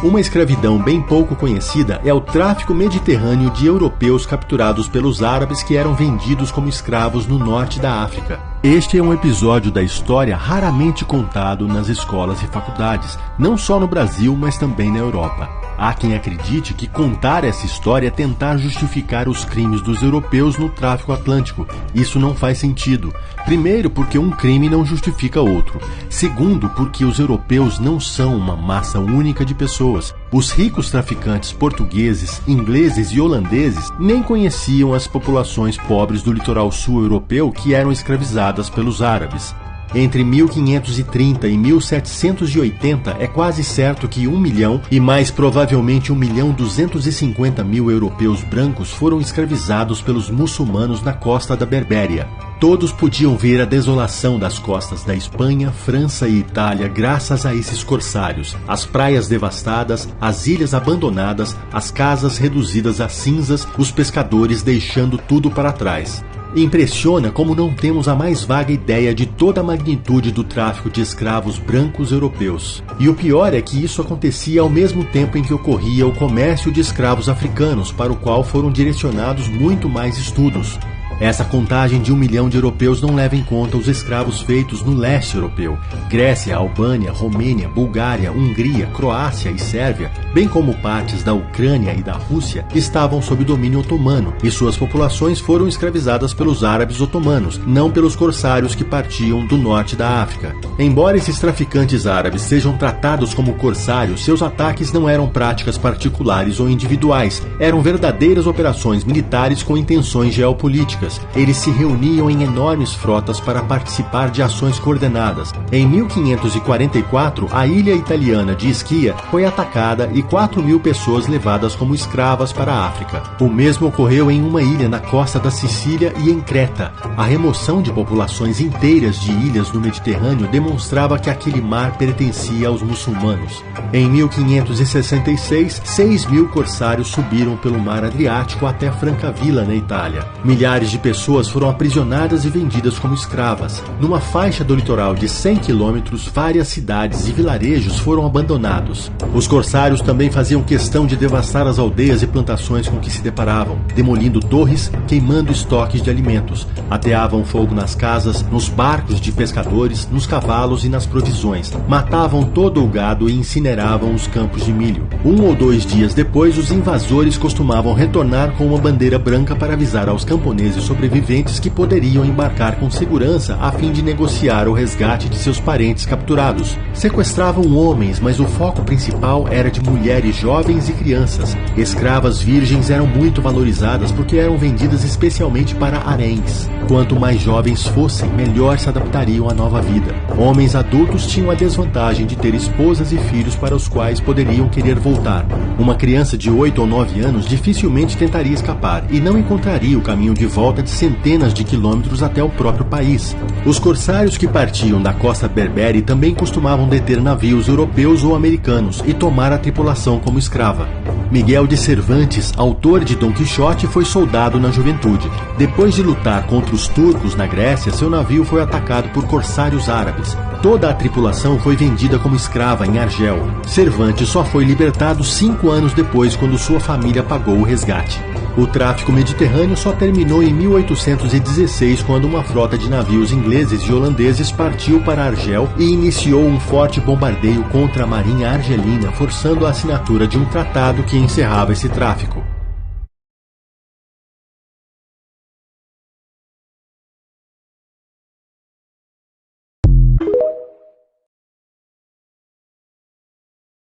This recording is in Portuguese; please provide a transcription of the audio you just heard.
Uma escravidão bem pouco conhecida é o tráfico mediterrâneo de europeus capturados pelos árabes que eram vendidos como escravos no norte da África. Este é um episódio da história raramente contado nas escolas e faculdades, não só no Brasil, mas também na Europa. Há quem acredite que contar essa história é tentar justificar os crimes dos europeus no tráfico atlântico. Isso não faz sentido. Primeiro, porque um crime não justifica outro. Segundo, porque os europeus não são uma massa única de pessoas. Os ricos traficantes portugueses, ingleses e holandeses nem conheciam as populações pobres do litoral sul europeu que eram escravizadas pelos árabes. Entre 1530 e 1780 é quase certo que 1 milhão e mais provavelmente 1.250.000 europeus brancos foram escravizados pelos muçulmanos na costa da Berbéria. Todos podiam ver a desolação das costas da Espanha, França e Itália graças a esses corsários, as praias devastadas, as ilhas abandonadas, as casas reduzidas a cinzas, os pescadores deixando tudo para trás. Impressiona como não temos a mais vaga ideia de toda a magnitude do tráfico de escravos brancos europeus. E o pior é que isso acontecia ao mesmo tempo em que ocorria o comércio de escravos africanos, para o qual foram direcionados muito mais estudos. Essa contagem de 1 milhão de europeus não leva em conta os escravos feitos no leste europeu. Grécia, Albânia, Romênia, Bulgária, Hungria, Croácia e Sérvia, bem como partes da Ucrânia e da Rússia, estavam sob domínio otomano e suas populações foram escravizadas pelos árabes otomanos, não pelos corsários que partiam do norte da África. Embora esses traficantes árabes sejam tratados como corsários, seus ataques não eram práticas particulares ou individuais, eram verdadeiras operações militares com intenções geopolíticas. Eles se reuniam em enormes frotas para participar de ações coordenadas. Em 1544, a ilha italiana de Ischia foi atacada e 4.000 pessoas levadas como escravas para a África. O mesmo ocorreu em uma ilha na costa da Sicília e em Creta. A remoção de populações inteiras de ilhas no Mediterrâneo demonstrava que aquele mar pertencia aos muçulmanos. Em 1566, 6.000 corsários subiram pelo mar Adriático até Francavilla, na Itália. Milhares de pessoas foram aprisionadas e vendidas como escravas. Numa faixa do litoral de 100 quilômetros, várias cidades e vilarejos foram abandonados. Os corsários também faziam questão de devastar as aldeias e plantações com que se deparavam, demolindo torres, queimando estoques de alimentos. Ateavam fogo nas casas, nos barcos de pescadores, nos cavalos e nas provisões. Matavam todo o gado e incineravam os campos de milho. 1 ou 2 dias depois, os invasores costumavam retornar com uma bandeira branca para avisar aos camponeses sobreviventes que poderiam embarcar com segurança a fim de negociar o resgate de seus parentes capturados. Sequestravam homens, mas o foco principal era de mulheres jovens e crianças. Escravas virgens eram muito valorizadas porque eram vendidas especialmente para haréns. Quanto mais jovens fossem, melhor se adaptariam à nova vida. Homens adultos tinham a desvantagem de ter esposas e filhos para os quais poderiam querer voltar. Uma criança de 8 ou 9 anos dificilmente tentaria escapar e não encontraria o caminho de volta de centenas de quilômetros até o próprio país. Os corsários que partiam da costa berbere também costumavam deter navios europeus ou americanos e tomar a tripulação como escrava. Miguel de Cervantes, autor de Dom Quixote, foi soldado na juventude. Depois de lutar contra os turcos na Grécia, seu navio foi atacado por corsários árabes. Toda a tripulação foi vendida como escrava em Argel. Cervantes só foi libertado 5 anos depois, quando sua família pagou o resgate. O tráfico mediterrâneo só terminou em 1816, quando uma frota de navios ingleses e holandeses partiu para Argel e iniciou um forte bombardeio contra a marinha argelina, forçando a assinatura de um tratado que encerrava esse tráfico.